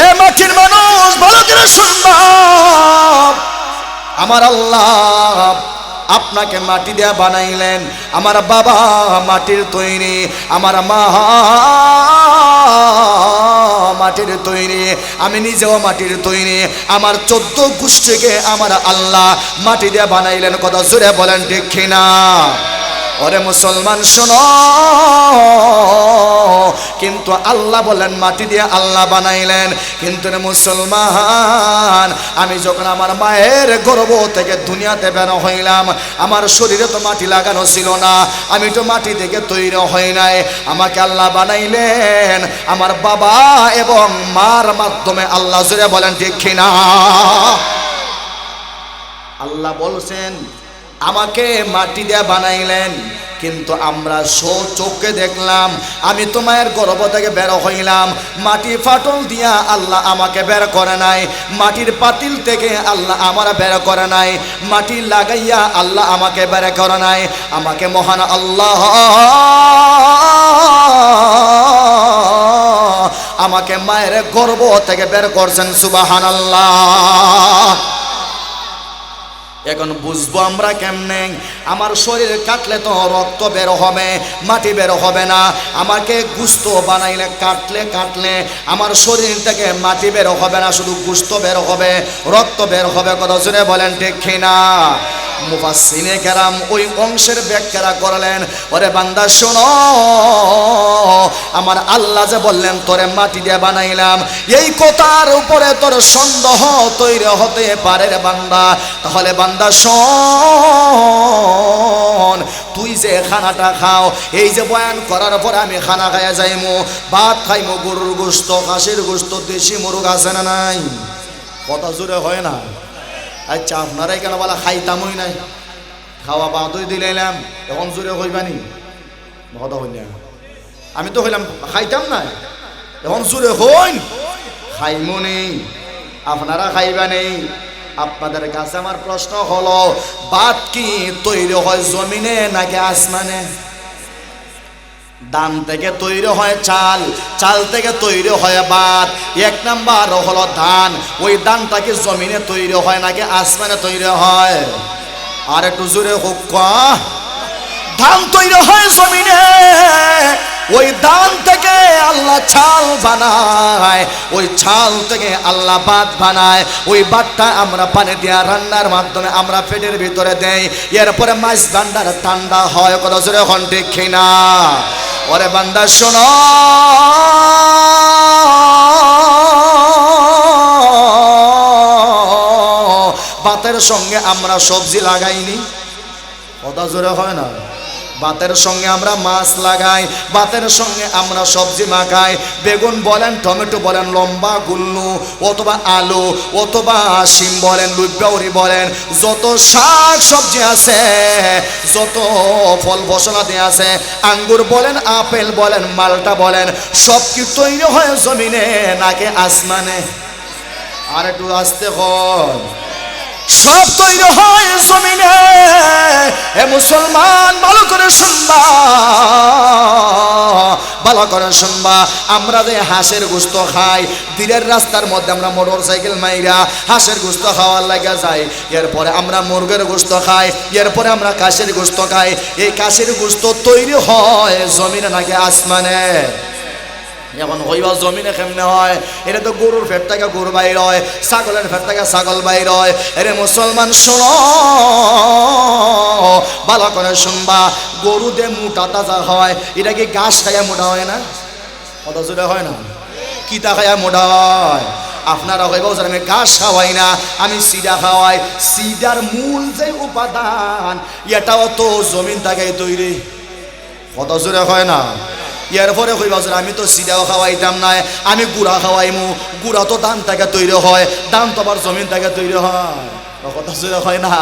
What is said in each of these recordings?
এ মাটির মানুষ ভালো করে শুনবা, আমার আল্লাহ আপনাকে মাটি দিয়ে বানাইলেন, আমার বাবা মাটির তৈরি, আমার মা মাটির তৈরি, আমি নিজেও মাটির তৈরি, আমার 14 গোষ্ঠীকে আমার আল্লাহ মাটি দিয়ে বানাইলেন। কথা জোরে বলেন ঠিক কিনা? ওরে মুসলমান শোনো, কিন্তু আল্লাহ বলেন মাটি দিয়ে আল্লাহ বানাইলেন। কিন্তু রে মুসলমান, আমি যখন আমার মায়ের গর্ভ থেকে দুনিয়াতে বের হইলাম, আমার শরীরে তো মাটি লাগানো ছিল না, আমি তো মাটি থেকে তৈরি হই নাই, আমাকে আল্লাহ বানাইলেন আমার বাবা এবং মার মাধ্যমে। আল্লাহ জোরে বলেন ঠিক কিনা? আল্লাহ বলছেন আমাকে মাটি দিয়ে বানাইলেন, কিন্তু আমরা চোখে দেখলাম, আমি তোমার গর্ভ থেকে বের হইলাম, মাটি ফাটল দিয়া আল্লাহ আমাকে বের করে নাই, মাটির পাতিল থেকে আল্লাহ আমার বের করে নাই, মাটি লাগাইয়া আল্লাহ আমাকে বের করে নাই, আমাকে মহান আল্লাহ আমাকে মায়ের গর্ভ থেকে বের করছেন। সুবহানাল্লাহ। এখন বুঝবো আমরা কেমনে? আমার শরীর কাটলে তো রক্ত বের হবে, মাটি বের হবে না। আমাকে গোশত বানাইলে কাটলে আমার শরীর থেকে মাটি বের হবে না, শুধু গোশত বের হবে, রক্ত বের হবে। কথা শুনে বলেন ঠিক কিনা? মুফাসসিরে কেরাম ওই অংশের ব্যাখ্যারা করলেন, ওরে বান্দা শোনো, আমার আল্লাহ যে বললেন তোরে মাটি দিয়ে বানাইলাম, এই কথার উপরে তোর সন্দেহ তৈরি হতে পারে রে বান্দা। তাহলে বান্দা শোন, তুই যে খানাটা খাও, এই যে বয়ান করার পরে আমি খানা খাইয়া যাইমু, ভাত খাইমু, গরুর গোশত, খাসির গোশত, দেশি মুরগ আছে না নাই? কথা জোরে হয় না? আচ্ছা আপনারাই কেন বলা খাইতামই নাই, খাওয়া বাদই দিলাম, এখন জোরে হইবানি? কথা হইল, আমি তো হইলাম খাইতাম না, এখন জোরে হইন খাইমু নেই, আপনারা খাইবা নেই। আপনাদের কাছে আমার প্রশ্ন হলো, ভাত কি তৈরি হয় জমিনে নাকি আসমানে? ধান থেকে তৈরি হয় চাল, চাল থেকে তৈরি হয় ভাত। এক নাম্বার হলো ধান, ওই ধানটা কি জমিনে তৈরি হয় নাকি আসমানে তৈরি হয়? আর একটু জোরে হোক। ধান তৈরি হয় জমিনে, ওই ধান থেকে আল্লাহ চাল বানায়, ওই চাল থেকে আল্লাহ ভাত বানায়, ওই ভাতটা আমরা পানি দিয়া রান্নার মাধ্যমে আমরা পেটের ভিতরে দেই, এরপরে মাছ ভান্ডার ঠান্ডা হয়। কত জোরে হন ঠিক কিনা? ওরে বান্দা শোনো, ভাতের সঙ্গে আমরা সবজি লাগাইনি। কথা জোরে হয় না? ভাতের সঙ্গে আমরা মাছ লাগাই, ভাতের সঙ্গে আমরা সবজি মাখাই, বেগুন বলেন, টমেটো বলেন, লম্বা গুল্লু অথবা আলু অথবা শিম বলেন, লুইবাউরি বলেন, যত শাক সবজি আছে, যত ফল ফসলাদি আছে, আঙ্গুর বলেন, আপেল বলেন, মালটা বলেন, সব কি তৈরি হয় জমিনে নাকি আসমানে? আর একটু আসতে হয়। সব তৈরি হয় জমিনে। এ মুসলমান ভালো করে শুনবা, ভালো করে শুনবা, আমরা যে হাঁসের গোশত খাই, দিনের রাস্তার মধ্যে আমরা মোটর সাইকেল মাইরা হাঁসের গোশত খাওয়ার লাগে যাই, এরপরে আমরা মুরগের গোশত খাই, এরপরে আমরা কাশের গোশত খাই। এই কাশের গোশত তৈরি হয় জমিনে নাকি আসমানে? এখন হইবা জমিনে কেমনে হয়? এটা তো গরুর ফেট থেকে গরু বাইর হয়, ছাগলের ফেট থেকে ছাগল বাইর হয়। এরে মুসলমান শোনো, ভালো করে শুনবা, গরু দিয়ে মোটা তাজা হয়, এটা কি ঘাস খাইয়া মোটা হয় না? কত জোরে হয় না? কিতা খাইয়া মোটা হয়? আপনারা হইব আমি ঘাস খাওয়াই না, আমি সিডা খাওয়াই। সিডার মূল যে উপাদান, এটাও তো জমিন থেকে তৈরি। কত জোরে হয় না? এরপরে কইবা আমি তো সিডাও খাওয়াইতাম না, আমি গুড়া খাওয়াইমু, গুড়া তো ধান থেকে তৈরি হয়, ধান তো আবার জমিন থেকে তৈরি হয়। কথা জোরে হয় না?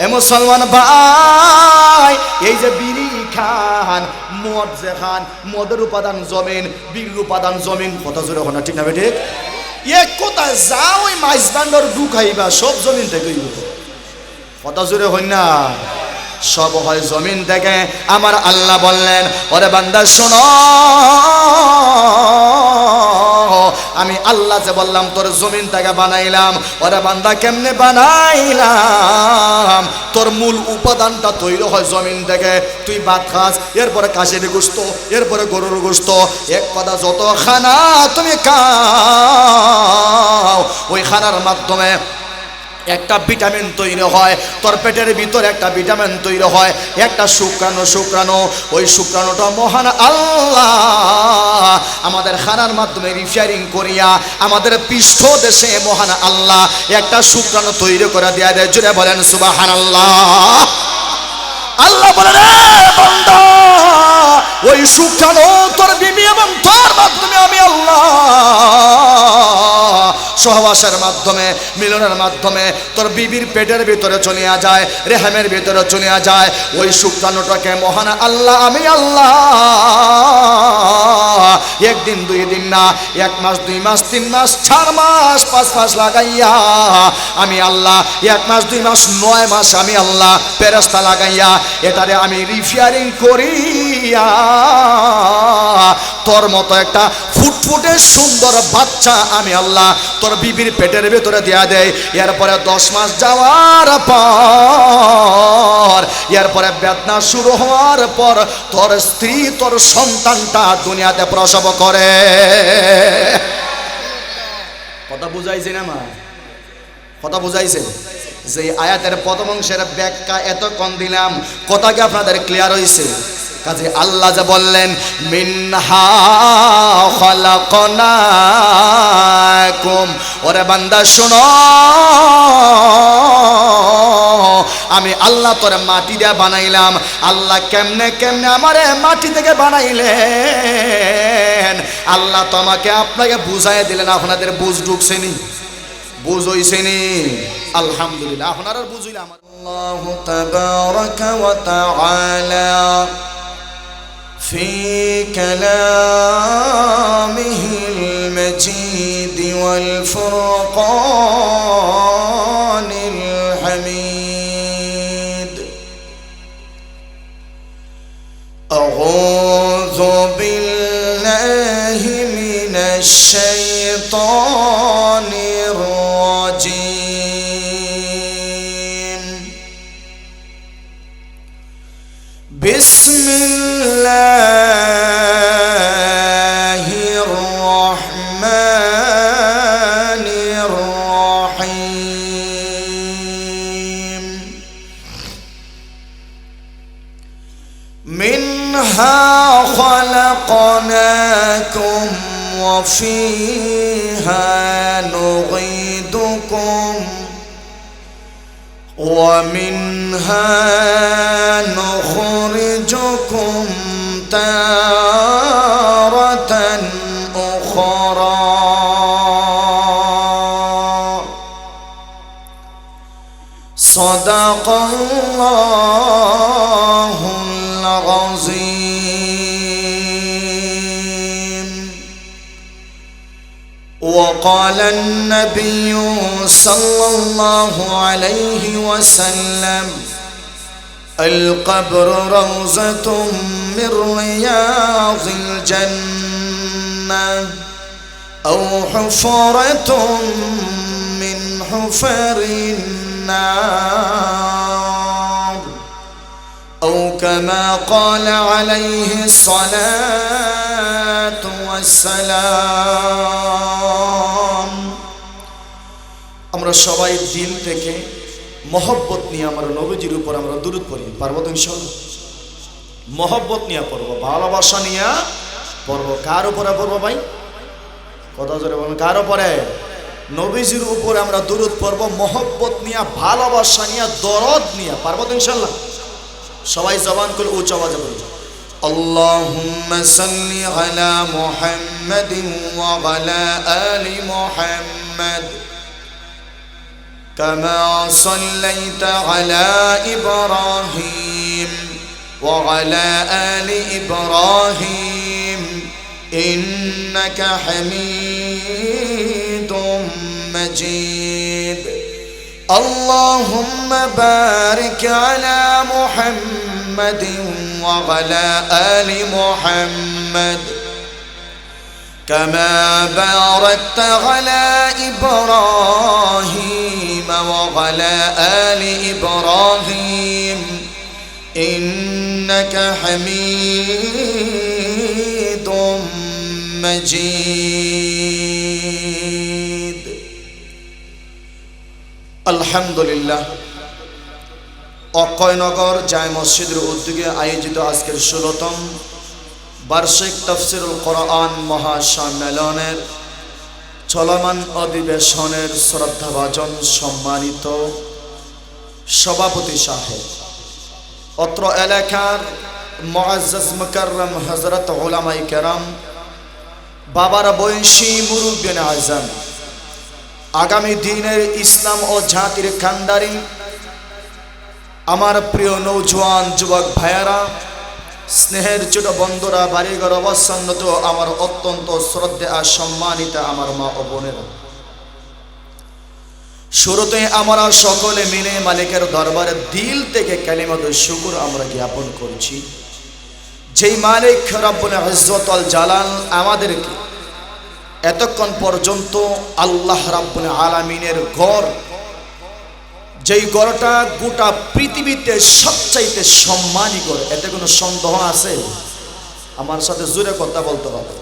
এ মুসলমান ভাই, এই যে বিড়ি খান, মদ যে খান, মদের উপাদান জমিন, বিড়ির উপাদান জমিন। কথা জোরে হয় না? ঠিক না বেঠিক? এক কথা যাও, ওই মাছ বান্ডর ডু খাইবা, সব জমিন থেকে। কথা জোরে হয় না? সব হয় জমিন থেকে। আমার আল্লাহ বললেন, ওরে বান্দা শোনো, আমি আল্লাহ যে বললাম তোর জমিনটাকে বানাইলাম, ওরে বান্দা কেমনে বানাইলাম? তোর মূল উপাদানটা তৈরি হয় জমিন থেকে। তুই ভাত খাস, এরপরে কাশির গোস্ত, এরপরে গরুর গোস্ত, এক কথা যত খানা তুমি খাও, ওই খানার মাধ্যমে একটা ভিটামিন তৈরি হয়। তোর পেটের ভিতরে একটা ভিটামিন তৈরি হয়, একটা শুক্রাণু। ওই শুক্রাণুটা মহান আল্লাহ আমাদের খানার মাধ্যমে রিফায়ারিং করিয়া আমাদের পৃষ্ঠ দেশে মহান আল্লাহ একটা শুক্রাণু তৈরি করে দেয়া দেয়। জুড়ে বলেন সুবহানাল্লাহ। আল্লাহ বলেন বান্দা, ওই শুক্রাণু তোর বিবি এবং তোর মাধ্যমে আমি আল্লাহ সহবাসের মাধ্যমে, মিলনের মাধ্যমে তোর বিবির পেটের ভিতরে চলে যায়, রেহামের ভিতরে চলে যায়। ওই শুক্রাণুটাকে মহান আল্লাহ আমি আল্লাহ একদিন দুই দিন না, 1 মাস 2 মাস 3 মাস 4 মাস 5 মাস লাগাইয়া আমি আল্লাহ 1 মাস 2 মাস 9 মাস আমি আল্লাহ ফেরেশতা লাগাইয়া এটারে আমি রিফায়ারিং করিয়া তোর মতো একটা ফুটফুটে সুন্দর বাচ্চা আমি আল্লাহ তোর বিবির পেটের ভেতরে দেয়া দেয়। এরপরে 10 মাস যাওয়ার পর, এরপরে বেদনা শুরু হওয়ার পর তোর স্ত্রী তোর সন্তানটা দুনিয়াতে প্রসব করে। কথা বুঝাইছে না মা? কথা বুঝাইছে? যে আয়াতের প্রথম অংশের ব্যাখ্যা এতক্ষণ দিলাম, কথা কি আপনাদের ক্লিয়ার হয়েছে? কাজে আল্লাহ যা বললেন মিনহা খালাকনাকুম, ওরে বান্দা শোনো, আমি আল্লাহ তোরে মাটি দিয়ে বানাইলাম। আল্লাহ কেমনে কেমনে আমারে মাটি থেকে বানাইলেন আল্লাহ তোমাকে আপনাকে বুঝাই দিলেন। আপনাদের বুঝ ঢুকছেনি? বুঝ হইছেনি? আলহামদুলিল্লাহ। আপনারা বুঝইলে আমার আল্লাহু তাবারাকা ওয়া তাআলা في كلامه المجيد والفرقان الحميد. أعوذ بالله من الشيطان الرجيم. بسم الله الرحمن الرحيم. منها خلقناكم وفيها نعيدكم ومنها نخرجكم تارة أخرى. صدق الله العظيم. وقال النبي صلى الله عليه وسلم القبر روضة من رياض الجنة أو حفرة من حفر النار أو كما قال عليه الصلاة والسلام. আমরা সবাই দিল থেকে মহব্বত নিয়ে আমরা নবীজির উপর আমরা দুরূদ পড়ি। পারবো তো ইনশাআল্লাহ? মহব্বত নিয়ে পড়বো, ভালোবাসা নিয়ে পড়বো। কার উপরে পড়বো ভাই? কথা জোরে বলুন, কার উপরে? নবীজির উপরে আমরা দুরূদ পড়বো মহব্বত নিয়ে, ভালোবাসা নিয়ে, দরদ নিয়ে। পারবো তো ইনশাআল্লাহ? সবাই জবান করে উচ্চ আওয়াজে বলুন আল্লাহুম্মা সাল্লি আলা মুহাম্মাদিন ওয়া আলা আলি মুহাম্মাদ كما صليت على إبراهيم وعلى آل إبراهيم إنك حميد مجيد. اللهم بارك على محمد وعلى آل محمد كما باركت على إبراهيم وعلى آل إبراهيم إنك حميد مجيد الحمد لله অক্ষয়নগর জামে মসজিদের উদ্যোগে আয়োজিত আজকের ১৬তম বার্ষিক তাফসীরুল কোরআন মহাসম্মেলনের চলমান অধিবেশনের শ্রদ্ধাভাজন সম্মানিত সভাপতি সাহেব, অত্র এলাকার মুআজ্জাজ মুকাররম হযরত উলামায়ে কেরাম, বাবার বয়সী মুরব্বিয়ানে আযম, আগামী দিনের ইসলাম ও জাতির কান্ডারি আমার প্রিয় নৌজওয়ান যুবক ভাইয়েরা, স্নেহের ছোট বন্ধুরা, বাড়িঘর অবস্থানরত আমার অত্যন্ত শ্রদ্ধেয় আর সম্মানিত আমার মা ও বোনেরা, শুরুতে আমরা সকলে মিলে মালিকের দরবারে দিল থেকে কালিমাতুশ শুকর আমরা জ্ঞাপন করছি। যেই মালিক রব্বুল ইজ্জত ওয়াল জালাল আমাদেরকে এতক্ষণ পর্যন্ত আল্লাহ রাব্বুল আলামিনের ঘর, যেই ঘরটা গোটা পৃথিবীতে সবচাইতে সম্মানী ঘর, এতে কোনো সন্দেহ আছে? আমার সাথে জোরে কথা বলতে হবে,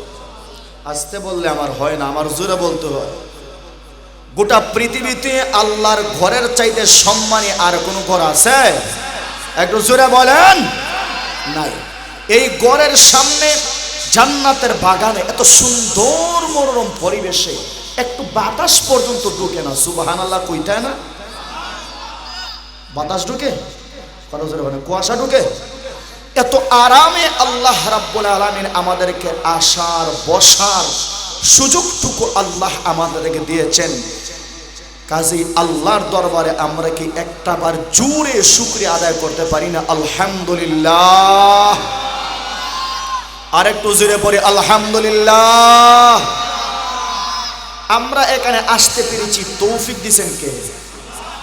আস্তে বললে আমার হয় না, আমার জোরে বলতে হয়। গোটা পৃথিবীতে আল্লাহর ঘরের চাইতে সম্মানী আর কোনো ঘর আছে? একটু জোরে বলেন। নাই। এই ঘরের সামনে জান্নাতের বাগানে এত সুন্দর মনোরম পরিবেশে একটু বাতাস পর্যন্ত ঢুকে না। সুবহানাল্লাহ কইতা না? বাতাস ঢুকে, কুয়াশা ঢুকে, এত আরামে আল্লাহ রাব্বুল আলামিন আমাদেরকে আসার বসার সুযোগটুকু আল্লাহ আমাদেরকে দিয়েছেন। কাজেই আল্লাহর দরবারে আমরা কি একটাবার জোরে শুকরিয়া আদায় করতে পারি না? আলহামদুলিল্লাহ। আরেকটু জোরে পড়ি আলহামদুলিল্লাহ। আমরা এখানে আসতে পেরেছি তৌফিক দিয়েছেন কে?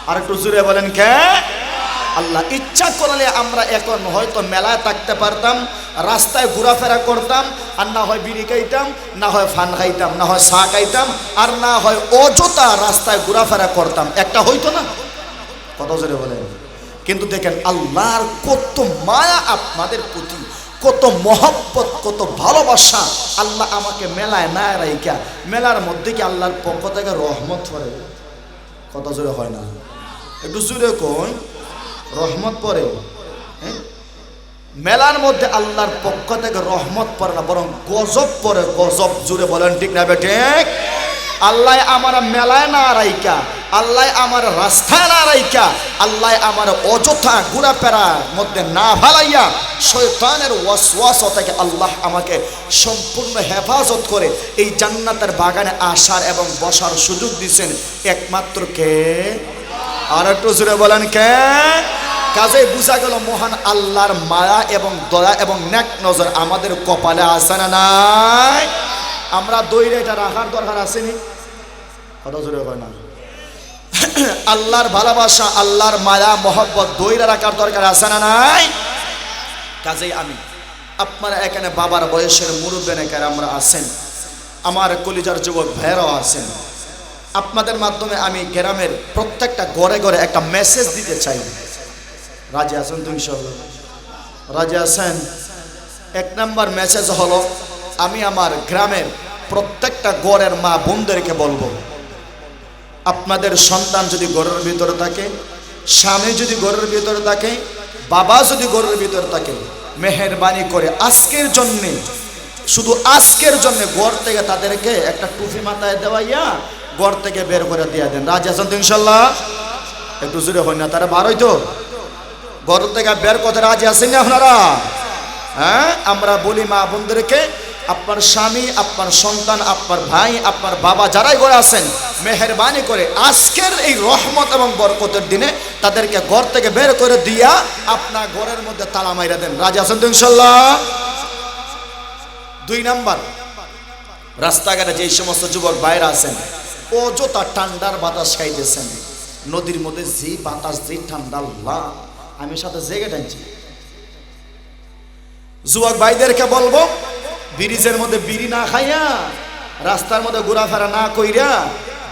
আরেকটু জোরে বলেন কে? আল্লাহ। ইচ্ছা করলে আমরা এখন হয়তো মেলায় থাকতে পারতাম, রাস্তায় ঘোরাফেরা করতাম, আর না হয় বিড়ি খাইতাম, না হয় ফান খাইতাম, না হয় চা খাইতাম, আর না হয় অযথা রাস্তায় ঘোরাফেরা করতাম। একটা হইতো না? কত জোরে বলেন। কিন্তু দেখেন আল্লাহর কত মায়া আপনাদের প্রতি, কত মহব্বত, কত ভালোবাসা। আল্লাহ আমাকে মেলায় না রাইখা, মেলার মধ্যে কি আল্লাহর পক্ষ থেকে রহমত পড়ে? কত জোরে হয় না? একটু জোরে কোন রহমত পড়ে? মেলার মধ্যে আল্লাহর পক্ষ থেকে রহমত পড়ে না, বরং গজব পড়ে। গজব। জোরে বলেন ঠিক না বেঠিক? আল্লাহ আমার মেলায় না রাইকা, আল্লাহ আমার রাস্তায় না রাইকা, আল্লাহ আমার অযথা ঘোরাফেরার মধ্যে না ভালাইয়া শয়তানের ওয়াসওয়াসা থেকে আল্লাহ আমাকে সম্পূর্ণ হেফাজত করে এই জান্নাতের বাগানে আসার এবং বসার সুযোগ দিয়েছেন একমাত্র কে? আর একটু জোরে বলেন কে? কাজে বুঝা গেল মহান আল্লাহর মায়া এবং দয়া এবং নেক নজর আমাদের কপালে আছে না নাই? আমরা দইরে এটা রাখার দরকার আসেনি? কত জোরে হয় না? আল্লাহর ভালোবাসা, আল্লাহর মায়া মহব্বত দইরে রাখার দরকার আছে না নাই? কাজেই আমি আপনারা এখানে বাবার বয়সের মুরব্বিয়ানে কেরামরা আছেন, আমার কলিজার যুবক ভাইরাও আছেন। আপনাদের মাধ্যমে আমি গ্রামের প্রত্যেকটা ঘরে ঘরে একটা মেসেজ দিতে চাই। রাজি আছেন তো? ইনশাআল্লাহ রাজি আছেন? এক নাম্বার মেসেজ হলো, আমি আমার গ্রামের প্রত্যেকটা ঘরের মা বোনদেরকে বলবো, আপনাদের সন্তান যদি ঘরের ভিতরে থাকে, স্বামী যদি ঘরের ভিতরে থাকে, বাবা যদি ঘরের ভিতরে থাকে, মেহেরবানি করে আজকের জন্যে, শুধু আজকের জন্যে ঘর থেকে তাদেরকে একটা টুপি মাথায় দেওয়াইয়া ঘর থেকে বের করে দিয়ে দেন। রাজি আছেন তো? ইনশাল্লাহ একটু জোরে হয় না? তারা বার হইতো ঘর থেকে বের করতে রাজি আছেন না আপনারা? হ্যাঁ, আমরা বলি মা বোনদেরকে, আপনার স্বামী, আপনার সন্তান, আপনার ভাই, আপনার বাবা যারাই ঘরে আছেন, মেহেরবানি করে আজকের এই রহমত এবং বরকতের দিনে তাদেরকে ঘর থেকে বের করে দিয়া আপনার ঘরের মধ্যে তালা মাইরা দেন। রাজি আছেন তো? ইনশাল্লাহ। 2 নাম্বার, রাস্তাঘাটে যে সমস্ত যুবক বাইরে আছেন অযথা ঠান্ডার বাতাস খাইতেছেন, নদীর মধ্যে যে বাতাস, যে ঠান্ডা, আল্লাহ আমি সাথে জেগে টানছি। যুবক ভাইদেরকে বলবো, ব্রিজের মধ্যে বিড়ি না খাইয়া রাস্তার মধ্যে ঘোরাফেরা না কইরা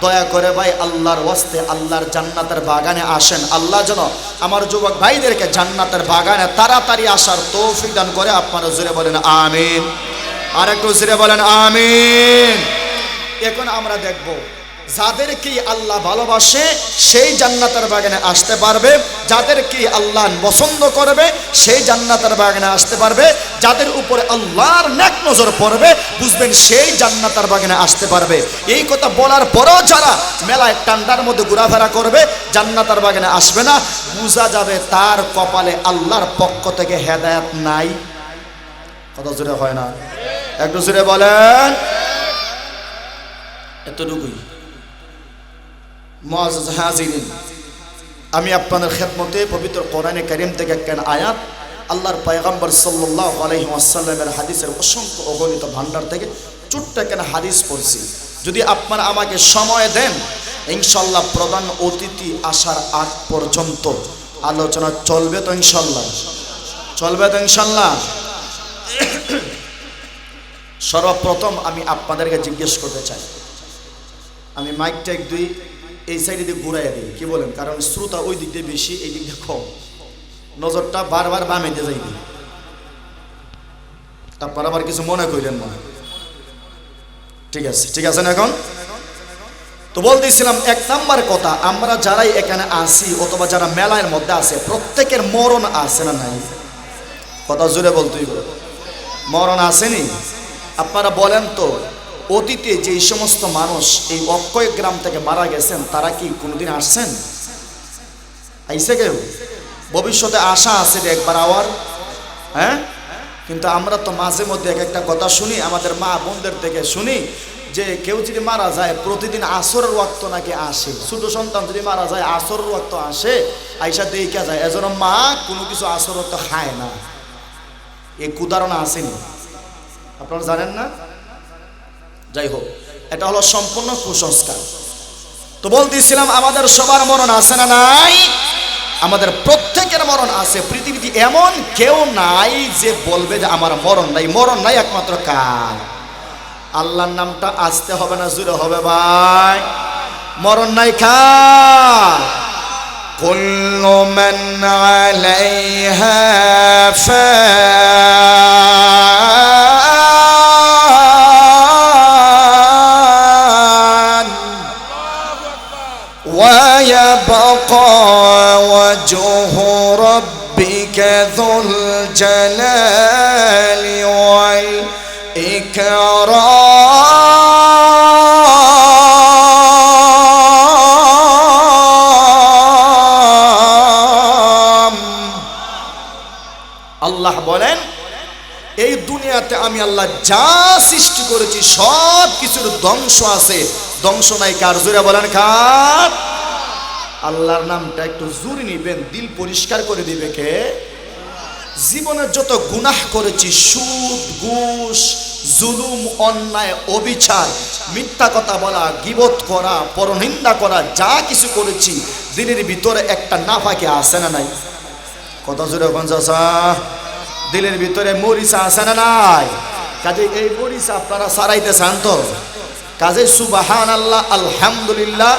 দয়া করে ভাই আল্লাহর ওয়াস্তে আল্লাহর জান্নাতের বাগানে আসেন। আল্লাহ যেন আমার যুবক ভাইদেরকে জান্নাতের বাগানে তাড়াতাড়ি আসার তৌফিক দান করে। আপনারা জোরে বলেন আমিন, আর একটু জোরে বলেন আমিন। এখন আমরা দেখব যাদেরকে আল্লাহ ভালোবাসে সেই জান্নাতের বাগানে আসতে পারবে, যাদেরকে আল্লাহ পছন্দ করবে সেই জান্নাতের বাগানে আসতে পারবে, যাদের উপরে আল্লাহর নেক নজর পড়বে বুঝবেন সেই জান্নাতের বাগানে আসতে পারবে। এই কথা বলার পরেও যারা মেলায় টান্ডার মধ্যে ঘোরাফেরা করবে জান্নাতের বাগানে আসবে না, বোঝা যাবে তার কপালে আল্লাহর পক্ষ থেকে হেদায়েত নাই। কথা জোরে হয় না, একটু জোরে বলেন। এতটুকুই। মুআজ্জাজ হাজিরিন, আমি আপনাদের খেদমতে পবিত্র কোরআনে কারীম থেকে একখান আয়াত আল্লাহর পয়গম্বর সাল্লাল্লাহু আলাইহি ওয়াসাল্লামের হাদিসের অসংখ্য অগণিত ভান্ডার থেকে ছোট্ট একখান হাদিস পড়ছি। যদি আপনারা আমাকে সময় দেন ইনশাআল্লাহ প্রধান অতিথি আসার আগ পর্যন্ত আলোচনা চলবে তো ইনশাআল্লাহ, চলবে তো ইনশাআল্লাহ। সর্বপ্রথম আমি আপনাদেরকে জিজ্ঞেস করতে চাই, আমি মাইকটা এক দুই এই সাইডে দিয়ে ঘুরাইয়া দিই, কি বলেন? কারণ শ্রোতা ওই দিক দিয়ে বেশি, এই দিক দিয়ে কম, নজরটা বারবার বামে দিয়ে যাইবে। তারপর আবার কিছু মনে করিলেন না, ঠিক আছে? ঠিক আছে না? এখন তো বলতেছিলাম এক নাম্বার কথা, আমরা যারাই এখানে আসি অথবা যারা মেলার মধ্যে আছে প্রত্যেকের মরণ আছে না নাই? কথা জোরে বলতেই, মরণ আসেনি? আপনারা বলেন তো, অতীতে যেই সমস্ত মানুষ এই অক্ষয় গ্রাম থেকে মারা গেছেন তারা কি কোনোদিন আসছেন? আইসে কেউ? ভবিষ্যতে আশা আছে একবার আওয়ার, হ্যাঁ? কিন্তু আমরা তো মাঝে মধ্যে এক একটা কথা শুনি, আমাদের মা বোনদের থেকে শুনি যে কেউ যদি মারা যায় প্রতিদিন আসরের ওয়াক্ত নাকি আসে, ছোট সন্তান যদি মারা যায় আসরের ওয়াক্ত আসে, আইসা দেখা যায়, এজন্য মা কোনো কিছু আসর ওয়াক্ত খায় না। এই উদাহরণ আসেনি? আপনারা জানেন না? যাই হোক, এটা হলো সম্পূর্ণ কুসংস্কার। তো বলতেছিলাম আমাদের সবার মরণ আছে না নাই? আমাদের প্রত্যেকের মরণ আছে। পৃথিবীতে এমন কেউ নাই যে বলবে যে আমার মরণ নাই। মরণ নাই একমাত্র কার? আল্লাহর নামটা আসতে হবে না জুড়ে হবে ভাই? মরণ নাই কার? কুল্লু মান আলাইহা ফান ওয়া ইয়াবকা ওয়াজহু রাব্বিকা যুল জালালি ওয়াল ইকরাম। আল্লাহ বলেন এই দুনিয়াতে আমি আল্লাহ যা সৃষ্টি করেছি সব কিছুর ধ্বংস আছে, ধ্বংস নাই কার? জোরে বলেন কার? আল্লাহর নামটা একটু জোরে নিবেন, দিল পরিষ্কার করে দিবে কে? জীবনে যত গুনাহ করেছি, সুদ ঘুষ জুলুম অন্যায় অবিচার মিথ্যা কথা বলা গীবত করা পরনিন্দা করা যা কিছু করেছি দিলের ভিতরে একটা নাফাকি আছে না নাই? কথা জোরে পঞ্চাশা দিলের ভিতরে মরিচা আছে না নাই? কাজে এই মরিচা আপনারা সারাইতে চান তো? কাজে সুবহানাল্লাহ আলহামদুলিল্লাহ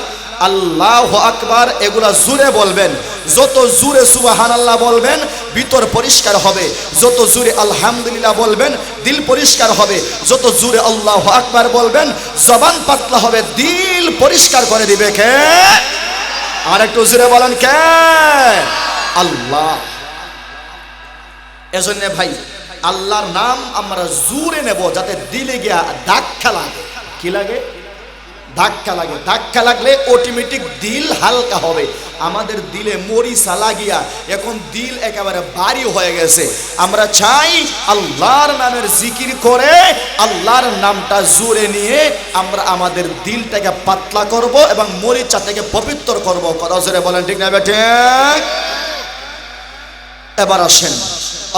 আল্লাহু আকবার এগুলা জোরে বলবেন। যত জোরে সুবহানাল্লাহ বলবেন ভিতর পরিষ্কার হবে, যত জোরে আলহামদুলিল্লাহ বলবেন দিল পরিষ্কার হবে, যত জোরে আল্লাহু আকবার বলবেন জবান পাতলা হবে, দিল পরিষ্কার করে দিবে কে? আর একটু জোরে বলেন কে? আল্লাহ। এজন্য ভাই আল্লাহর নাম আমরা জোরে নেব যাতে দিলে গিয়া ধাক্কা লাগে। কি লাগে? ধাক্কা লাগে। ধাক্কা লাগলে অটোমেটিক দিল হালকা হবে। আমাদের দিলে মরিচা লাগিয়া এখন দিল একেবারে ভারী হয়ে গেছে। আমরা চাই আল্লাহর নামের জিকির করে আল্লাহর নামটা জোরে নিয়ে আমরা আমাদের দিলটাকে পাতলা করব এবং মরিচা থেকে পবিত্র করব। কথা জোরে বলেন ঠিক না বেঠে? এবার আসেন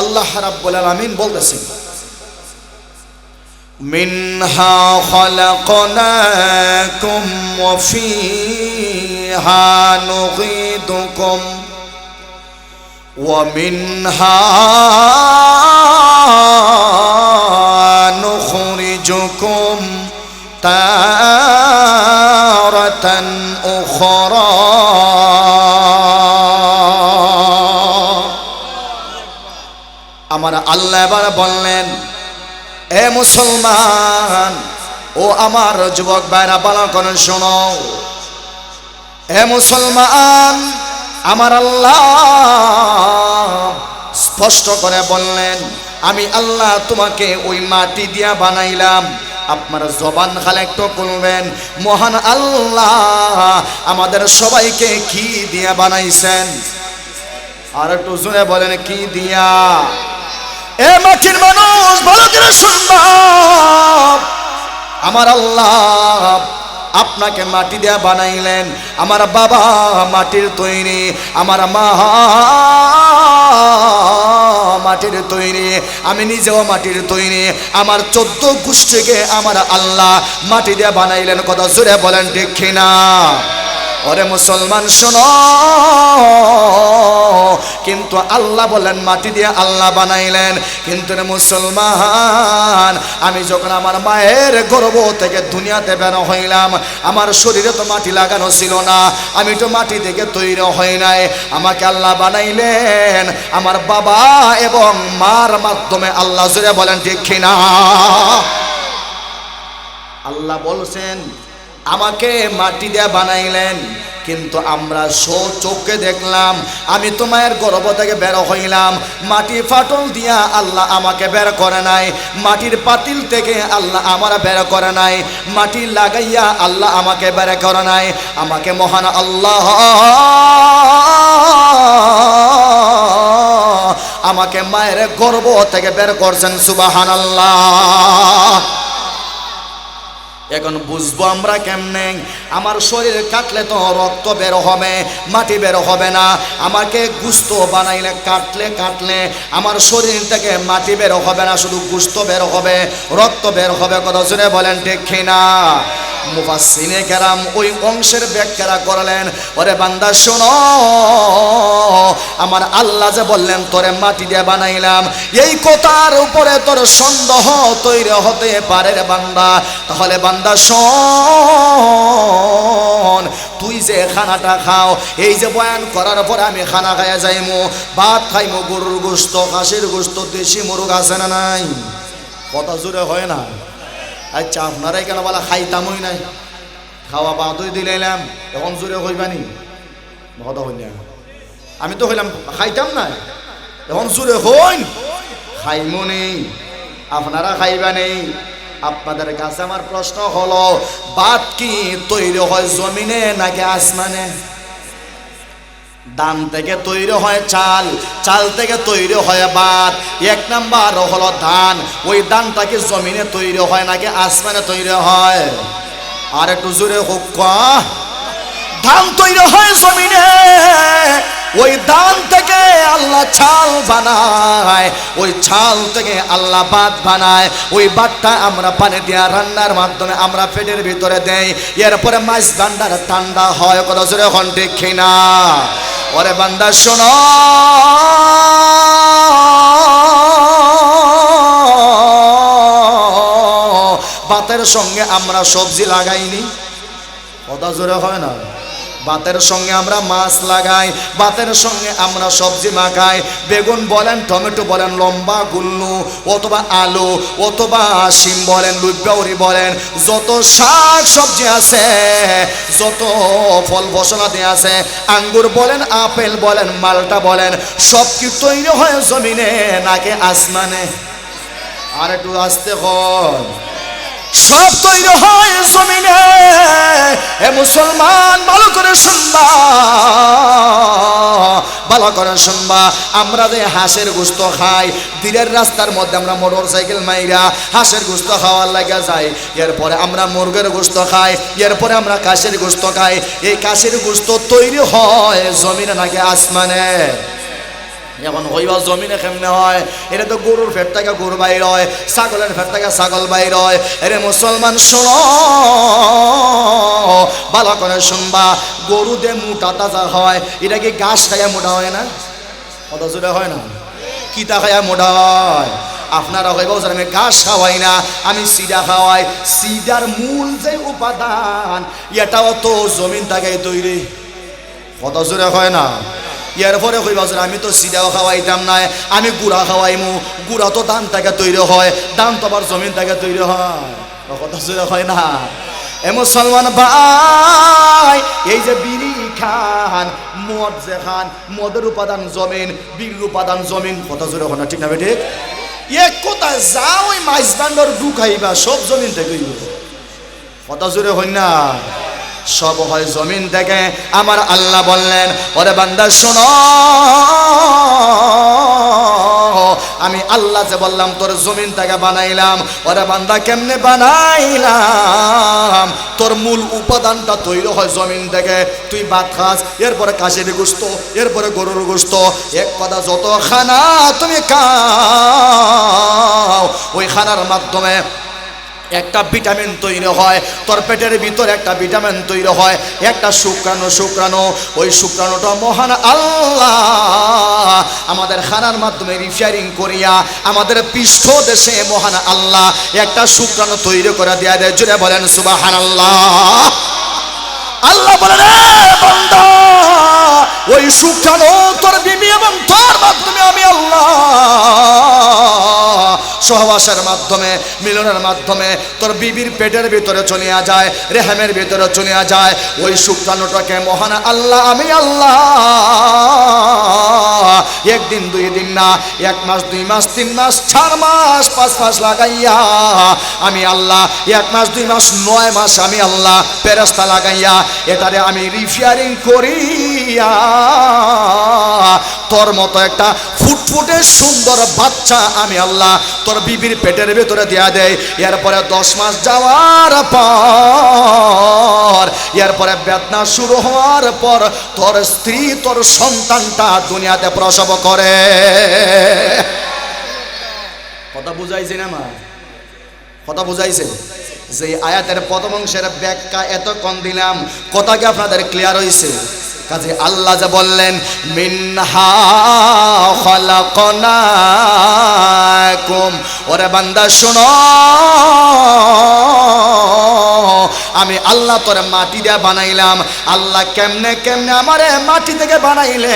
আল্লাহ রাব্বুল আলামিন বলতেছেন মিনহা খালাকনাকুম ওয়া ফীহা নুগীদুকুম ওয়া মিনহা নুখরিজুকুম তারাতান উখরা। আমার আল্লাহ এবার বললেন, এ মুসলমান, ও আমার যুবক ভাইরা ভালো করে শোনো। এ মুসলমান, আমার আল্লাহ স্পষ্ট করে বললেন, আমি আল্লাহ তোমাকে ওই মাটি দিয়া বানাইলাম। আপনার জবান খালে একটু খুলবেন, মহান আল্লাহ আমাদের সবাইকে কি দিয়া বানাইছেন? আর একটু জোরে বলেন, কি দিয়া? এ মাটির মানুষ ভালো করে শুনবা, আমার আল্লাহ আপনাকে মাটি দিয়া বানাইলেন। আমার বাবা মাটির তৈরি, আমার মা মাটির তৈরি, আমি নিজেও মাটির তৈরি। আমার 14 গোষ্ঠীকে আমার আল্লাহ মাটি দিয়া বানাইলেন। কথা জোরে বলেন ঠিক কিনা? ওরে মুসলমান শোনো, কিন্তু আল্লাহ বলেন মাটি দিয়ে আল্লাহ বানাইলেন। কিন্তু রে মুসলমান, আমি যখন আমার মায়ের গর্ভ থেকে দুনিয়াতে বের হইলাম, আমার শরীরে তো মাটি লাগানো ছিল না, আমি তো মাটি থেকে তৈরি হই নাই। আমাকে আল্লাহ বানাইলেন আমার বাবা এবং মার মাধ্যমে। আল্লাহ জোরে বলেন ঠিক কিনা? আল্লাহ বলছেন আমাকে মাটি দিয়ে বানাইলেন, কিন্তু আমরা চোখে দেখলাম, আমি তো মায়ের গর্ভ থেকে বের হইলাম, মাটি ফাটল দিয়া আল্লাহ আমাকে বের করে নাই, মাটির পাতিল থেকে আল্লাহ আমার বের করে নাই, মাটি লাগাইয়া আল্লাহ আমাকে বের করে নাই। আমাকে মহান আল্লাহ আমাকে মায়ের গর্ভ থেকে বের করছেন। সুবহানাল্লাহ। এখন বুঝবো আমরা কেমনে? আমার শরীর কাটলে তো রক্ত বের হবে, মাটি বের হবে না। আমাকে গোশত বানাইলে কাটলে আমার শরীর থেকে মাটি বের হবে না, শুধু গোশত বের হবে, রক্ত বের হবে। কথা শুনে বলেন ঠিক কিনা? মুফাসসিরে কেরাম ওই অংশের ব্যাখ্যা করলেন, ওরে বান্দা শোনো, আমার আল্লাহ যে বললেন তোরে মাটি দিয়ে বানাইলাম, এই কথার উপরে তোর সন্দেহ তৈরি হতে পারে রে বান্দা। তাহলে বান্দা শোন, তুই যে খানাটা খাও, এই যে বয়ান করার পরে আমি খানা খাইয়া যাইমু, ভাত খাইমু, গরুর গোশত, খাসির গোশত, দেশি মুরগ আছে না নাই? কথা জোরে হয় না? আচ্ছা আপনারাই কেন বলা খাইতামই নাই, খাওয়া বাদই দিলাম, এখন জোরে হইবানি? কথা হইল না, আমি তো হইলাম খাইতাম না, এখন জোরে হইন খাইমু নেই, আপনারা খাইবা নেই। আপনাদের কাছে আমার প্রশ্ন হলো, ভাত কি তৈরি হয় জমিনে নাকি আসমানে? ধান থেকে তৈরি হয় চাল, চাল থেকে তৈরি হয় ভাত। এক নাম্বার হলো ধান, ওই ধানটা কি জমিনে তৈরি হয় নাকি আসমানে তৈরি হয়? আর একটু জোরে হোক। ধান তৈরি হয় জমিনে, ওই ধান থেকে আল্লাহ চাল বানায়, ওই চাল থেকে আল্লাহ ভাত বানায়। ওই ভাতটা আমরা পানি দিয়া রান্নার মাধ্যমে আমরা পেটের ভিতরে দেই, এরপরে মাছ ভান্ডার ঠান্ডা হয়। কথা জোরে হন ঠিক কিনা? ওরে বান্দা শোনো, ভাতের সঙ্গে আমরা সবজি লাগাইনি। কথা জোরে হয় না? ভাতের সঙ্গে আমরা মাছ লাগাই, ভাতের সঙ্গে আমরা সবজি মাখাই। বেগুন বলেন, টমেটো বলেন, লম্বা গুল্লু অথবা আলু অথবা শিম বলেন, লুব্বাউরি বলেন, যত শাক সবজি আছে, যত ফল ফসলাতে আছে, আঙ্গুর বলেন, আপেল বলেন, মালটা বলেন, সব কি তৈরি হয় জমিনে নাকি আসমানে? আর একটু আসতে হয়। সব তৈরি হয় জমিনে। হে মুসলমান, ভালো করে শুনবা, ভালো করে শুনবা। আমরা যে হাঁসের গোশত খাই, দিনের রাস্তার মধ্যে আমরা মোটর সাইকেল মাইরা হাঁসের গোশত খাওয়ার লাগা যাই, এরপরে আমরা মুরগের গোশত খাই, এরপরে আমরা কাশের গোশত খাই। এই কাশের গোশত তৈরি হয় জমিনে নাকি আসমানে? এখন হইবা জমিনে কেমনে হয়? এটা তো গরুর ফেট থেকে গরু বাইর হয়, ছাগলের ফেট থেকে ছাগল বাইর হয়। এরে মুসলমান শোনো, ভালো করে শুনবা। গরু যে মোটা তাজা হয়, এটা কি ঘাস খাইয়া মোটা হয় না? কত জোরে হয় না? কিতা খাইয়া মোটা হয়? আপনারা হইব আমি ঘাস খাওয়াই না, আমি সিডা খাওয়াই। সিডার মূল যে উপাদান এটাও তো জমিন থেকে তৈরি, কত জোরে হয় না? এরপরে কইবা যে আমি তো সিডাও খাওয়াইতাম না, আমি গুড়া খাওয়াইমু, গুড়া তো ধান থেকে তৈরি হয়, ধান তো আবার জমিন থেকে তৈরি হয়, কত জোরে হয় না? এ মুসলমান ভাই, এই যে বিড়ি খান, মদ যে খান, মদের উপাদান জমিন, বিড়ির উপাদান জমিন, কত জোরে হয় না? ঠিক না বেঠিক? এক কথা যাও ওই মাছ বান্ডর ডু খাইবা, সব জমিন থেকে, কত জোরে হয় না? সব হয় জমিন থেকে। আমার আল্লাহ বললেন, ওরে বান্দা শোনো, আমি আল্লাহ যে বললাম তোর জমিন থেকে বানাইলাম, ওরে বান্দা কেমনে বানাইলাম? তোর মূল উপাদানটা তৈরি হয় জমিন থেকে। তুই ভাত খাস, এরপরে কাশির গোস্ত, এরপরে গরুর গোস্ত, এক কথা যত খানা তুমি খাও, ওই খানার মাধ্যমে একটা ভিটামিন তৈরি হয়, তোর পেটের ভিতরে একটা ভিটামিন তৈরি হয়, একটা শুক্রাণু, ওই শুক্রাণুটা মহান আল্লাহ আমাদের খানার মাধ্যমে রিফায়ারিং করিয়া আমাদের পৃষ্ঠ দেশে মহান আল্লাহ একটা শুক্রাণু তৈরি করে দেয়া দেয়। জুড়ে বলেন সুবহানাল্লাহ। আল্লাহ বলেন, বান্দা ওই শুক্রাণু তোর বিবি এবং তোর মাধ্যমে আমি আল্লাহ সহবাসের মাধ্যমে, মিলনের মাধ্যমে তোর বিবির পেটের ভিতরে চলে যায়, রেহেমের ভিতরে চলে যায়। ওই শুক্রাণুটাকে মহান আল্লাহ আমি আল্লাহ একদিন দুই দিন না, 1 মাস 2 মাস 3 মাস 4 মাস 5 মাস লাগাইয়া আমি আল্লাহ 1 মাস 2 মাস 9 মাস আমি আল্লাহ ফেরেশতা লাগাইয়া এটারে আমি রিফায়ারিং করিয়া তোর মতো একটা ফুটফুটে সুন্দর বাচ্চা আমি আল্লাহ তোর বিবির পেটের ভেতরে দেয়া দেয়। এরপরে 10 মাস যাওয়ার পর, এরপরে বেদনা শুরু হওয়ার পর তোর স্ত্রী তোর সন্তানটা দুনিয়াতে প্রসব করে। কথা বুঝাইছে না মা? কথা বুঝাইছে? যে আয়াতের প্রথম অংশের ব্যাখ্যা এতক্ষণ দিলাম, কথা কি আপনাদের ক্লিয়ার হয়েছে? কাজে আল্লাহ যা বললেন, মিনহা খালাকনাকুম, ওরে বান্দা শোনো, আমি আল্লাহ তোরে মাটি দিয়ে বানাইলাম। আল্লাহ কেমনে কেমনে আমারে মাটি থেকে বানাইলেন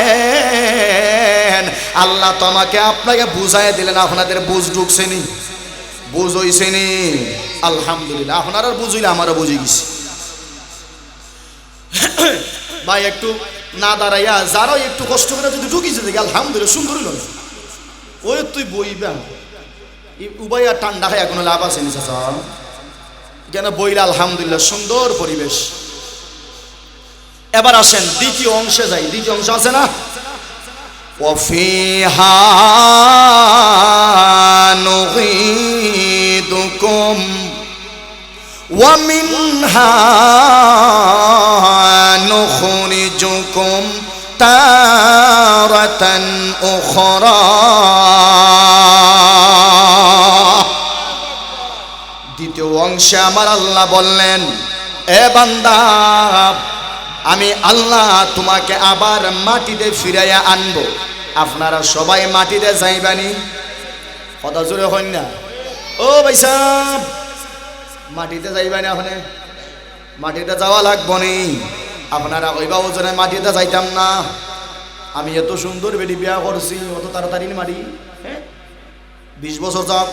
আল্লাহ তোমাকে আপনাকে বুঝাই দিলেন। আপনাদের বুঝ ঢুকছেনি? বুঝ হইছেনি? আলহামদুলিল্লাহ, আপনারা বুঝইলে আমারও বুঝে গেছি। ভাই একটু না দাঁড়াইয়া যারা একটু কষ্ট করে যদি ঢুকিছে দেখি আলহামদুলিল্লাহ, সুন্দর হইল না? ওই তুই বইবা উবাইয়া ঠান্ডা খাই কোনো লাভ আছে নি চাচা? কেন বইলে আলহামদুলিল্লাহ সুন্দর পরিবেশ। এবার আসেন দ্বিতীয় অংশে যাই। দ্বিতীয় অংশ আছে না, ওয়াফিহা নুঈদুকুম ওয়া মিনহা নুখরিজুকুম তারাতান উখরা। দ্বিতীয় অংশে আমার আল্লাহ বললেন, এ বান্দা আমি আল্লাহ তোমাকে আবার মাটিতে ফিরাইয়া আনবো। আপনারা সবাই মাটিতে যাইবানি? কথা জোরে হন না? ও ভাই সাহেব, মাটিতে যাইবানি? আপনি মাটিতে যাওয়া লাগবো নি? আপনারা ওইবা ওজনে মাটিতে যাইতাম না? আমি এত সুন্দর বেটি বিয়া করছি, অত তাড়াতাড়ি মাটি? হ্যাঁ, 20 বছর যাক,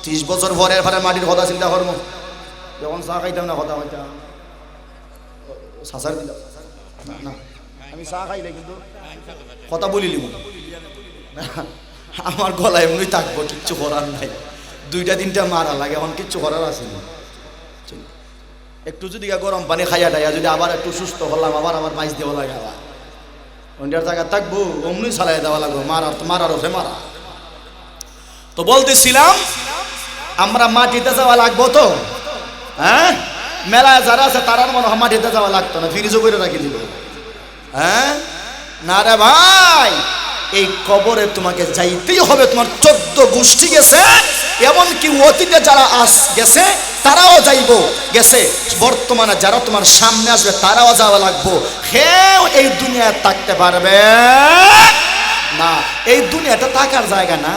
30 বছর পরের পরে মাটির কথা চিন্তা করবো। যখন চা খাইতাম না কথা হইতাম সাসার দিলাম না, আমি চা খাইলে কিন্তু কথা বলিলিম আমার গলা এমনি থাকবো, কিচ্ছু করার নাই। 2টা 3টা মারা লাগে, এখন কিচ্ছু করার আছে না। একটু যদি গরম পানি খাইয়া টাইয়া যদি আবার একটু সুস্থ হলাম, আবার আমার মাইজ দেওয়া লাগে, আবার ওইটার জায়গা থাকবো, অমনি চালাই দেওয়া লাগবো, মারার ওঠে মারা। তো বলতেছিলাম আমরা মাটিতে যাওয়া লাগবো তো, হ্যাঁ? মেলায় যারা আছে তারার মনে হয় মাটিতে যাওয়া লাগতো না, ফ্রিজও করে রাখি দিল। হ্যাঁ না রে ভাই, এই কবরে তোমাকে যাইতেই হবে। তোমার 14 গোষ্ঠী গেছে, এমনকি অতীতে যারা গেছে তারাও যাইব গেছে, বর্তমানে যারা তোমার সামনে আসবে তারাও যাওয়া লাগবো। কেউ এই দুনিয়ায় থাকতে পারবে না, এই দুনিয়াটা থাকার জায়গা না।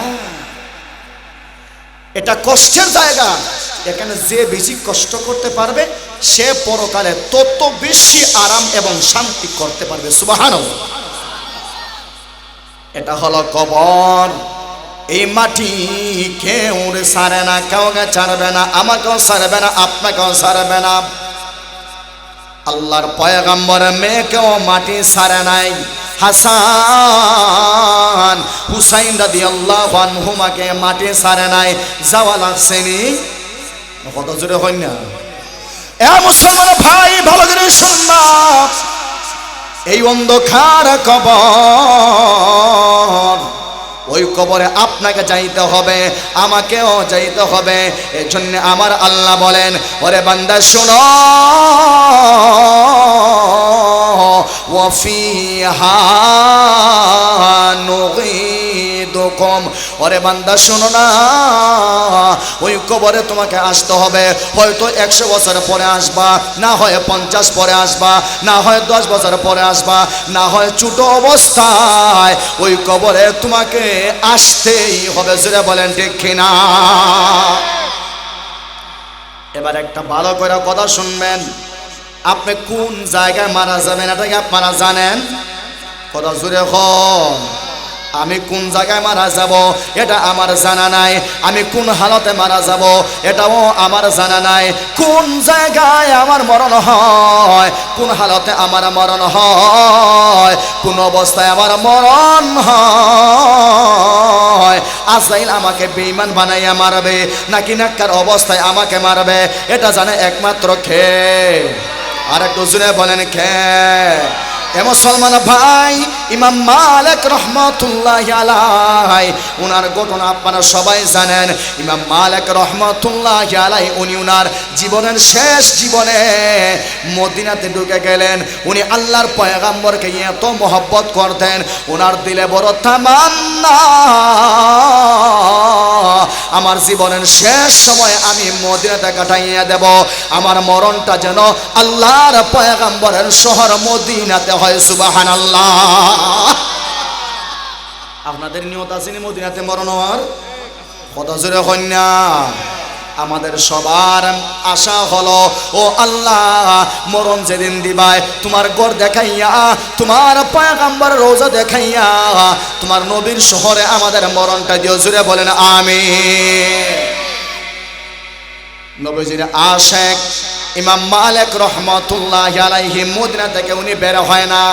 এটা কষ্টের জায়গা। এখানে যে বেশি কষ্ট করতে পারবে সে পরকালে তত বেশি আরাম এবং শান্তি করতে পারবে। সুবহানাল্লাহ। এটা হলো কবর। এই মাটি কেউ ছাড়ে না, কাউকে ছাড়বে না, আমাকেও ছাড়বে না, আপনাকেও ছাড়বে না। আল্লাহর পয়গম্বর মেয়েকেও মাটি ছাড়ে নাই। হাসান হুসাইন রাদিয়াল্লাহু আনহুমাকে মাটি ছাড়ে নাই। যাওয়া লাগছেনি, কত জোরে হয় না? এ মুসলমান ভাই ভালো করে শুনবা, এই অন্ধকার কবর, ওই কবরে আপনাকে যাইতে হবে, আমাকেও যাইতে হবে। এর জন্য আমার আল্লাহ বলেন, ওরে বান্দা শোনো, ওয়াফিহা নুগীদুকুম, ওরে বান্দা শোনো না, ওই কবরে তোমাকে আসতে হবে। হয়তো 100 বছর পরে আসবা, না হয় 50 পরে আসবা, না হয় 10 বছর পরে আসবা, না হয় ছোট অবস্থায় ওই কবরে তোমাকে আসতেই হবে। জোরে বলেন ঠিক কিনা? এবার একটা ভালো করে কথা শুনবেন, আপনি কোন জায়গায় মারা যাবেন এটা কি আপনারা জানেন? কথা জোরে হন। আমি কোন জায়গায় মারা যাব এটা আমার জানা নাই। আমি কোন হালতে মারা যাব এটাও আমার জানা নাই। কোন জায়গায় আমার মরণ হয়, কোন হালতে আমার মরণ হয়, কোন অবস্থায় আমার মরণ হয়। আজরাইল আমাকে বেঈমান বানাইয়া মারবে নাকি নেককার অবস্থায় আমাকে মারবে এটা জানে একমাত্র কে? আর একটু জোরে বলেন কে? এ মুসলমান ভাই, ইমাম মালিক রাহমাতুল্লাহি আলাইহি ওনার ঘটনা আপনারা সবাই জানেন। ইমাম মালিক রাহমাতুল্লাহি আলাইহি উনি ওনার জীবনের শেষ জীবনে মদিনাতে ঢুকে গেলেন। উনি আল্লাহর পয়গম্বরকে এত মহব্বত করতেন, ওনার দিলে বড় তামান্না, আমার জীবনের শেষ সময় আমি মদিনাতে কাটাইয়া দেব, আমার মরণটা যেন আল্লাহর পয়গম্বরের শহর মদিনাতে হয়। সুবহানাল্লাহ। আপনাদের নিয়ত আছে নি মদিনাতে মরণ হওয়ার? কত জোরে কন্যা? আমাদের সবার আশা হলো, ও আল্লাহ, মরণ যেদিন দিবাই তোমার ঘর দেখাইয়া, তোমার পয়গম্বর রোজা দেখাইয়া, তোমার নবীর শহরে আমাদের মরণটা দিও। জোরে বলেন আমিন। নবীজির আশিক ইমাম মালিক রাহমাতুল্লাহি আলাইহি মদিনা থেকে উনি বের হয় না।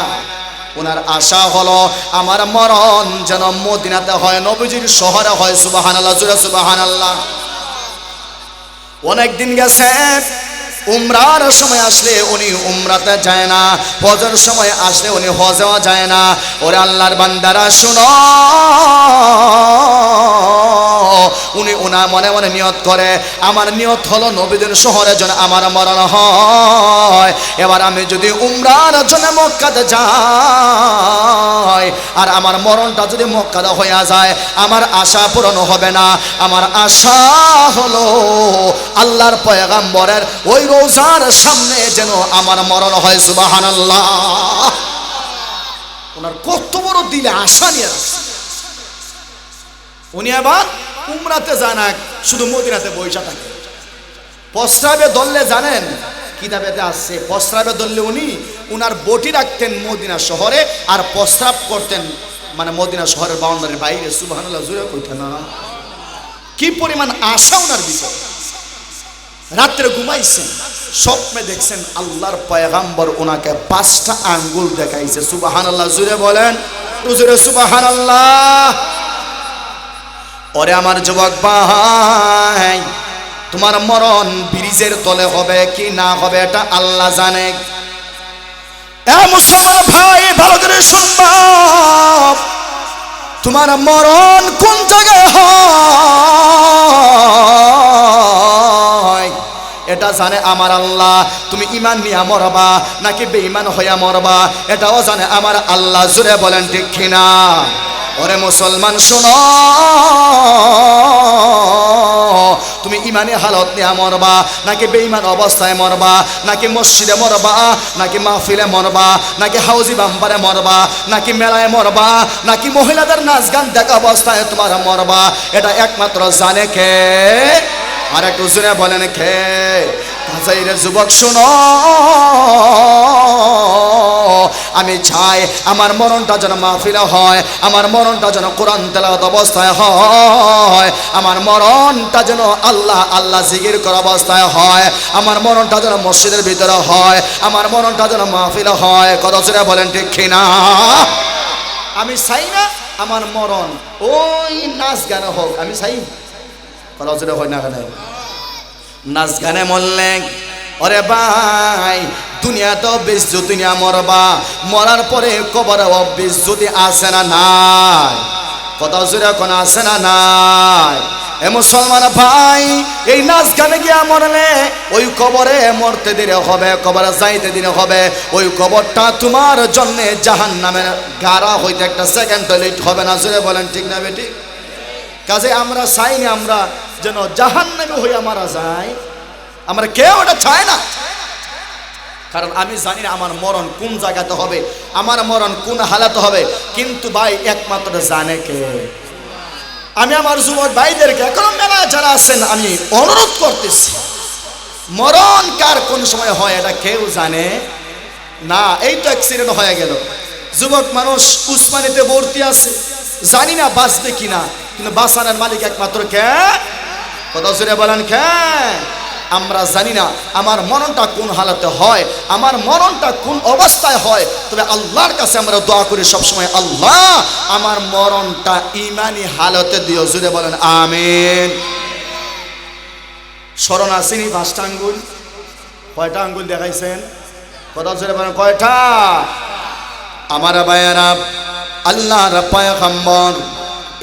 ওনার আশা হলো আমার মরণ যেন মদিনাতে হয়, নবীজির শহরে হয়। সুবহানাল্লাহ, জোরে সুবহানাল্লাহ। অনেক দিন গেছে, উমরার সময় আসলে উনি উমরাতে যায় না, হজের সময় আসলে উনি হজেও যায় না। ওরে আল্লাহর বান্দারা শুনো, উনি ওনার মনে মনে নিয়ত করে, আমার নিয়ত হলো নবীদের শহরে যেন আমার মরণ হয়। এবার আমি যদি উমরার জন্য মক্কাতে যাই আর আমার মরণটা যদি মক্কাতে হয়ে যায়, আমার আশা পূরণ হবে না। আমার আশা হলো আল্লাহর পয়গম্বরের ওই রোজার সামনে যেন আমার মরণ হয়। সুবহানাল্লাহ। ওনার কত বড় দিলে আশা নিয়ে রাখছে। উনি আবার উমরাতে যান, শুধু মদিনাতে বৈশা থাকে। প্রস্রাবে দললে জানেন কিতাবেতে আসছে, প্রস্রাবে দললে উনি উনার বটি রাখতেন মদিনা শহরে আর প্রস্রাব করতেন মানে মদিনা শহরের বাউন্ডারির বাইরে। সুবহানাল্লাহ, জোরে কইতে না? কি পরিমাণ আশা উনার ভিতরে। রাত্রে ঘুমাইছেন, স্বপ্নে দেখছেন আল্লাহর পয়গম্বর ওনাকে 5টা আঙ্গুল দেখাইছে। সুবহানাল্লাহ, জোরে বলেন, জোরে সুবহানাল্লাহ। ওরে আমার যুবক ভাই, তোমার মরণ ব্রিজের তলে হবে কি না হবে এটা আল্লাহ জানে। এ মুসলমান ভাই ভালো করে শুনবা, তোমার মরণ কোন জায়গায় হয় এটা জানে আমার আল্লাহ। তুমি ঈমান নিয়ে মরবা নাকি বেঈমান হইয়া মরবা এটাও জানে আমার আল্লাহ। জোরে বলেন ঠিক কিনা? ওরে মুসলমান শোনো, তুমি ইমানি হালত নিয়ে মরবা নাকি বেঈমান অবস্থায় মরবা, নাকি মসজিদে মরবা, নাকি মাহফিলে মরবা, নাকি হাউজি বাম্পারে মরবা, নাকি মেলায় মরবা, নাকি মহিলাদের নাচ গান দেখা অবস্থায় তোমার মরবা, এটা একমাত্র জানে কে? আর একটু শুনে বলেন কে? কাজের যুবক শোনো, আমি চাই আমার মরণটা যেন মাহফিলে হয়, আমার মরণটা যেন কোরআন তেলাওয়াত অবস্থায় হয়, আমার মরণটা যেন আল্লাহ আল্লাহ জিকির করা অবস্থায় হয়, আমার মরণটা যেন মসজিদের ভিতরে হয়, আমার মরণটা যেন মাহফিলে হয়। কত জোরে বলেন ঠিক কিনা? আমি চাই না আমার মরণ ওই নাচ গানে হোক, আমি চাই। কত জোরে হয় না কেন? নাচ গানে মরলে ওরে ভাই দুনিয়া তো বেজ্জতি নিয়ে মরবা, মরার পরে কবরে বেজ্জতি আছে না নাই? কত জোরে কোন আছে না নাই? এ মুসলমান ভাই, এই নাচ গানে গিয়া মরলে ওই কবরে মরতে দেরি হবে, কবরে যাইতে দেরি হবে, ওই কবরটা তোমার জন্য জাহান্নামের গাড়া হইতে একটা সেকেন্ড লেট হবে না। জোরে বলেন ঠিক না বেটি? কাজে আমরা চাই না আমরা যেন জাহান্নামে হইয়া মারা যায়, আমরা কেউ ওটা চায় না। কারণ আমি জানি না আমার মরণ কোন জায়গাতে হবে, আমার মরণ কোন হালাতে হবে, কিন্তু ভাই একমাত্র জানে কে? আমি আমার যুবক ভাইদেরকে এখন মেলা যারা আছেন আমি অনুরোধ করতেছি, মরণ কার কোন সময় হয় এটা কেউ জানে না। এই তো অ্যাক্সিডেন্ট হয়ে গেল, যুবক মানুষ উসমানিতে ভর্তি আছে, জানি না বাঁচবে কিনা, কিন্তু বাঁচানোর মালিক একমাত্র কে? কথা জোরে বলেন কে? আমরা জানি না আমার মরণটা কোন হালাতে হয়, আমার মরণটা কোন অবস্থায় হয়, তবে আল্লাহর কাছে আমরা দোয়া করি সবসময়, আল্লাহ আমার মরণটা ইমানি হালতে দিও। জোরে বলেন আমিন। স্মরণ আসেনি 5টা আঙ্গুল? কয়টা আঙ্গুল দেখাইছেন? কথা জোরে বলেন কয়টা? আমার ভাইয়েরা, আল্লাহর পয়গম্বর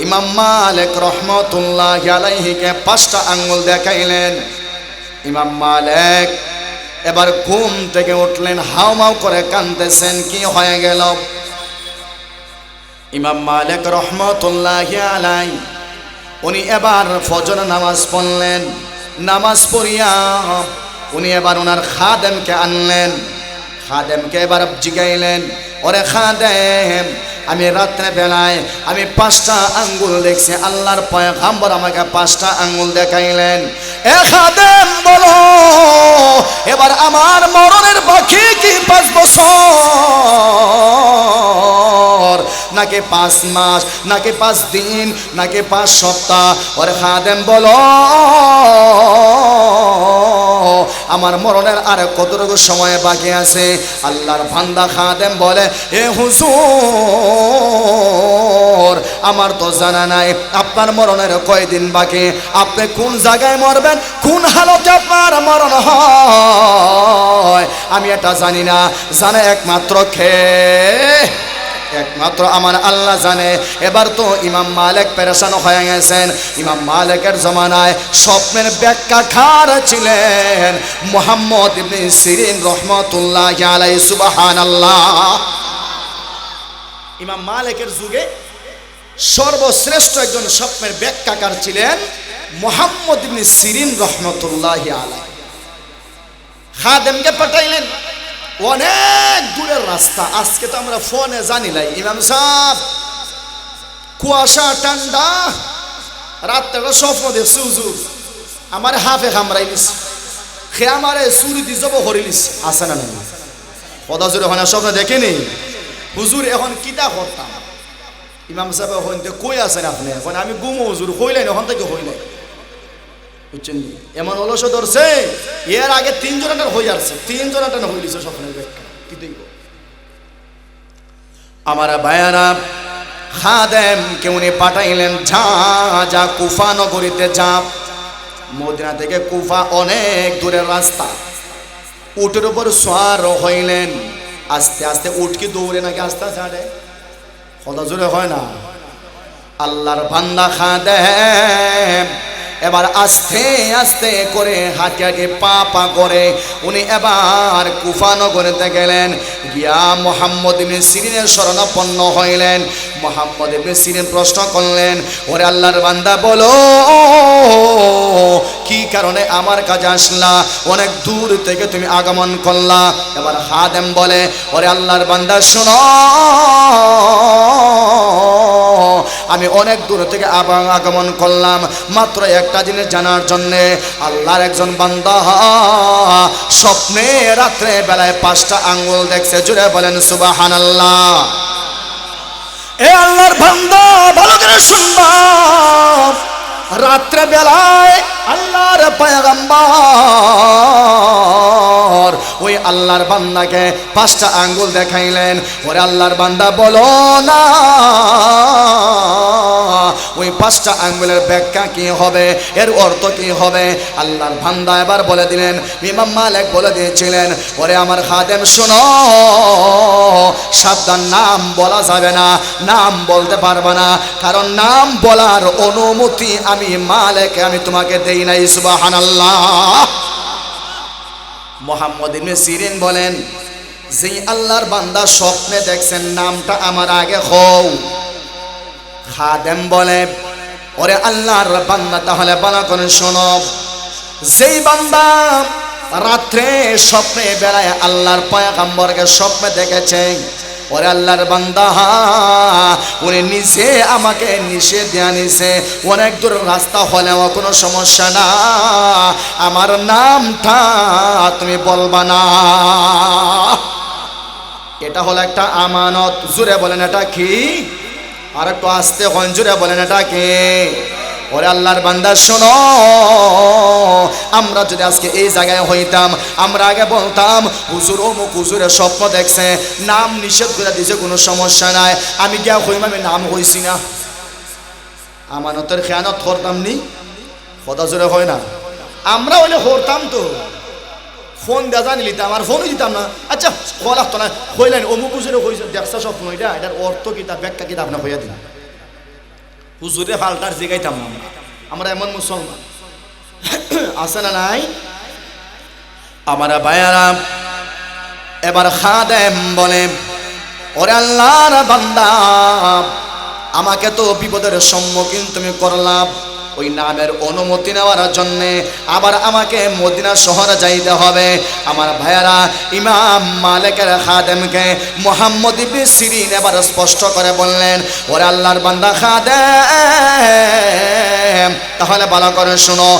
ইমাম মালিক রহমতুল্লাহি আলাইহিকে 5টা আঙ্গুল দেখাইলেন। ইমাম মালিক এবার ঘুম থেকে উঠলেন, হাউমাউ করে কাঁদতেছেন, কি হয়ে গেল? ইমাম মালিক রহমতুল্লাহি আলাইহি উনি এবার ফজর নামাজ পড়লেন, নামাজ পড়িয়া উনি এবার ওনার খাদেমকে আনলেন, খাদেমকে এবার জিগাইলেন, ওরে খাদেম আমি রাত্রে বেলায় আমি 5টা আঙ্গুল দেখছি, আল্লাহর পয়গম্বর আমাকে 5টা আঙ্গুল দেখাইলেন, এ খাদেম বলো এবার আমার মরণের বাকি কি 5 বছর নাকি 5 মাস নাকি 5 দিন নাকি 5 সপ্তাহ? ওরে খাদেম বলো আমার মরণের আর কতটুকু সময় বাকি আছে? আল্লাহর বান্দা খাদেম বলে, এ হুজুর আমার তো জানা নাই আপনার মরণের কয়দিন বাকি, আপনি কোন জায়গায় মরবেন, কোন হালতে আপনার মরণ হয় আমি এটা জানি না, জানে একমাত্র কে? একমাত্র আমার আল্লাহ জানে। এবার তো ইমাম মালিক পেরেশান হয়ে গেছেন। ইমাম মালিকের জমানায় স্বপ্নের ব্যাখ্যাকার ছিলেন মুহাম্মদ ইবনে সিরিন রহমাতুল্লাহি আলাইহি। সুবহানাল্লাহ। ইমাম মালিকের যুগে সর্বশ্রেষ্ঠ একজন স্বপ্নের ব্যাখ্যাকার ছিলেন মুহাম্মদ ইবনে সিরিন রহমাতুল্লাহি আলাইহি। খাদেমকে পাঠাইলেন, অনেক দূরের রাস্তা, আজকে তো আমরা ফোনে জানি লাই, ইমাম সাহেব কুয়াশা ঠান্ডা রাত্রে স্বপ্ন দেখছে হুজুর আমার হাফে কামড়াইলিস, সে আমারে চুরি দি যাব হরিলিস, আছে না নাই? কথা জোরে হয় না? স্বপ্ন দেখেনি হুজুর এখন কিতা করতাম? ইমাম সাহেব এখন কই আছেন আপনি? এখন আমি গুমো হুজুর, হইলেন ওখান থেকে হইলেন, বুঝছেন? এমন অলস ধরছে, এর আগে 3 জনের হয়ে যাচ্ছে, 3 জনের হইলিছে স্বপ্নের ব্যাখ্যা। কি দেখব আমার ভাইয়ারা, খাদেমকে উনি পাঠাইলেন, যা যা কুফা নগরীতে যা। মদিনা থেকে কুফা অনেক দূরের রাস্তা, উটের উপর সওয়ার হইলেন। আস্তে আস্তে উট কি দৌড়ে নাকি আস্তে ছাড়ে? কথা জোরে হয় না? আল্লাহর বান্দা খাদেম এবার আস্তে আস্তে করে হাঁটি হাঁটি পা পা করে উনি এবার কুফা নগরীতে গেলেন। গিয়া মুহাম্মদ ইবনে সিরিনের শরণাপন্ন হইলেন। মুহাম্মদ ইবনে সিরিন প্রশ্ন করলেন, ওরে আল্লাহর বান্দা বলো কি কারণে আমার কাছে আসলা? অনেক দূর থেকে তুমি আগমন করলা। এবার খাদেম বলে, ওরে আল্লাহর বান্দা শোনো, আমি অনেক দূর থেকে আগমন করলাম মাত্র একটা জিনিস জানার জন্যে। আল্লাহর একজন বান্দা স্বপ্নে রাত্রে বেলায় 5টা আঙ্গুল দেখছে। জুড়ে বলেন সুবহানাল্লাহ। এ আল্লাহর বান্দা ভালো করে শুনবা, রাত্রে বেলায় আল্লাহর পয়গম্বর ওই আল্লাহর বান্দাকে 5টা আঙ্গুল দেখাইলেন। ওরে আল্লাহর বান্দা বলো না ওই 5টা আঙ্গুলের ব্যাখ্যা কি হবে, এর অর্থ কি হবে? আল্লাহর বান্দা এবার বলে দিলেন, ইমাম মালিক বলে দিয়েছিলেন, ওরে আমার খাদেম শোনো, সাবধান, নাম বলা যাবে না, নাম বলতে পারবে না, কারণ নাম বলার অনুমতি আমি মালিক আমি তোমাকে দেই নাই। সুবহানাল্লাহ। মুহাম্মদ ইবনে সিরিন বলেন, যে আল্লাহর বান্দা স্বপ্নে দেখছেন নামটা আমার আগে হও। খাদেম বলে, ওরে আল্লাহর বান্দা তাহলে ভালো করে শোনো, যেই বান্দা রাত্রে স্বপ্নে বেলায় আল্লাহর পয়গম্বরকে স্বপ্নে দেখেছে, ওরে আল্লাহর বান্দা উনি নিচে আমাকে নিষেধ দেয়া নিছে, অনেক দূর রাস্তা হলেও কোনো সমস্যা না, আমার নামটা তুমি বলবা না। এটা হলো একটা আমানত। জুড়ে বলেন এটা কি? আর একটু আস্তে হন, জুড়ে বলেন এটা কি? ওরে আল্লাহর বান্দা শোনো, আমরা যদি আজকে এই জায়গায় হইতাম, আমরা আগে বলতাম হুজুর অমুক হুজুরের স্বপ্ন দেখছে, নাম নিষেধ করে দিয়েছে, কোনো সমস্যা নাই, আমি গিয়া হইম, আমি নাম হইছি না। আমানতের খেয়ানত করতাম নি? কথা জোরে হয় না? আমরা হইলে করতাম তো, ফোন দেওয়া জানি লিতাম, আর ফোনই দিতাম না। আচ্ছা হওয়া লাগতো না, হইলেন অমুক হুজুরে হয়েছে দেখছা স্বপ্ন, এটার অর্থ কিতাব ব্যাখ্যা কিতাব না হইয়া দিন, হুজুরে ফাল্টার জিগাইতাম না। আমরা এমন মুসলমান আছে না নাই? আমার ভাইয়ারা, এবার খাদেম বলে, ওরে আল্লাহর বান্দা আমাকে তো বিপদের সম্মুখীন তুমি করলাম, ওই নামের অনুমতি নেওয়ার জন্যে আবার আমাকে মদিনা শহরে যাইতে হবে। আমার ভাইয়ারা, ইমাম মালিকের খাদেমকে মুহাম্মদ ইবনে সিরিন এবার স্পষ্ট করে বললেন, ওরে আল্লাহর বান্দা খাদেম তাহলে ভালো করে শোনো,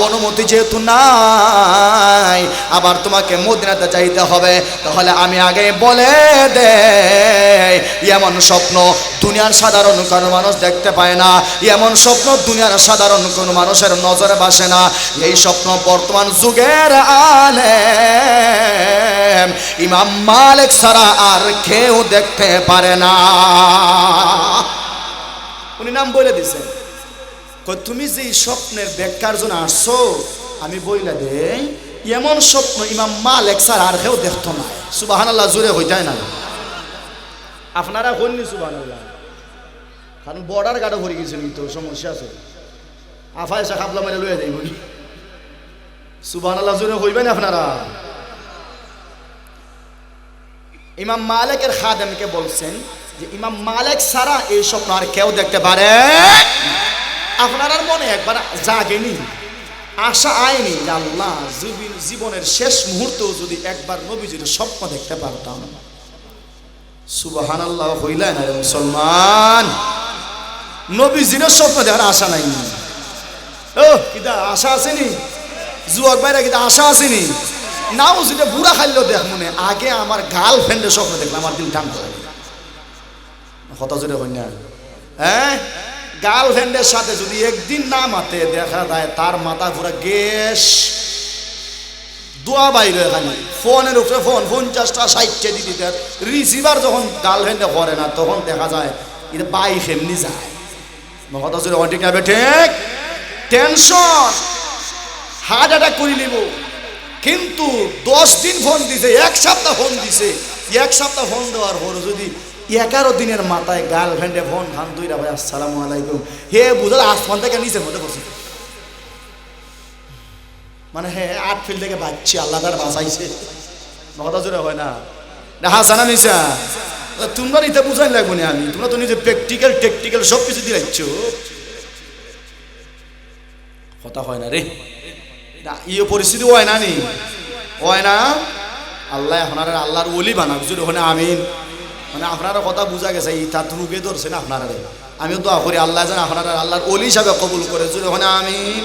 অনুমতি যেহেতু নাই আবার তোমাকে মদিনাতে যাইতে হবে, তাহলে আমি আগে বলে দেই, এমন স্বপ্ন দুনিয়ার সাধারণ কোনো মানুষ দেখতে পায় না, এমন স্বপ্ন দুনিয়ার সাধারণ কোনো মানুষের নজরে বাসে না। এই স্বপ্ন বর্তমান যুগের আলেম ইমাম মালিক ছাড়া আর কেউ দেখতে পারে না। উনি নাম বলে দিছে, তুমি যে স্বপ্নের ব্যাখ্যার জন্য আসছো আমি বইলা দেই, এমন স্বপ্ন ইমাম মালিক ছাড়া আর কেউ দেখতো না। সুবহানাল্লাহ জোরে হই যায় না? আপনারা হননি সুবহানাল্লাহ, কারণ বর্ডার গাড়ো ভরে গেছেন, তো সমস্যা আছে, আফা এসে খাবলা মেরে লইয়া যাইব। সুবহানাল্লাহ জোরে হইবেন আপনারা? ইমাম মালিকের খাদেমকে বলছেন যে ইমাম মালিক ছাড়া এই স্বপ্ন আর কেউ দেখতে পারে। আপনার মনে একবার জাগেনি, আশা আয়নি, আল্লাহ জীবনের শেষ মুহূর্তেও যদি একবার নবীজির স্বপ্ন দেখতে পারতাম। সুবহানাল্লাহ হইলেন না মুসলমান? নবীজির স্বপ্ন দেখার আশা নাই। ও কিটা আশা আসেনি? যুবক ভাইরা কিটা আশা আসেনি? নাও যেটা বুড়া খাইলেও দেখ মনে, আগে আমার গার্লফ্রেন্ডের স্বপ্ন দেখলাম আমার দিল টান করে। কথা জোরে হই না? হ্যাঁ, গার্লফ্রেন্ডের সাথে যদি একদিন না মাতে দেখা যায় তার মাথা পুরো গ্যাস দোয়া বাইরে, এখানে ফোনের উপরে ফোন 50টা 60টা দিতে, রিসিভার যখন গার্লফ্রেন্ডে করে না তখন দেখা যায় এটা বাইক এমনি যায়। কথা জোরে ঠিক না? ঠিক, টেনশন, হার্ট অ্যাটাক করে নিব। কিন্তু 10 দিন ফোন দিছে, 1 সপ্তাহ ফোন দিছে, 1 সপ্তাহ ফোন দেওয়ার পর যদি 11 দিনের মাথায় গার্লফ্রেন্ডে ফোন খান দুইটা, ভাই আসসালামু আলাইকুম, হে বুঝল আসমান থেকে নিচের মধ্যে বসে মানে হ্যাঁ আট ফিল থেকে বাঁচছে, আল্লাহ তার বাঁচাইছে, কথা জোরে হয় না? হাসানা মিশা তোমরা এটা বুঝাই লাগবো না, আমি তোমরা তো নিজে প্র্যাকটিক্যাল টেকটিক্যাল সব কিছু দিলাইছ, কথা হয় না রে। ইয়ে পরিস্থিতি হয় না নি, হয় না? আল্লাহ আপনারা আল্লাহর ওলি বানাক, যদি ওখানে আমিন। মানে আপনারা কথা বোঝা গেছে, এই তার রুগে ধরছে না আপনারা। আমিও দোয়া করি আল্লাহ যেন আপনারা আল্লাহর ওলি হিসাবে কবুল করে, যদি ওখানে আমিন।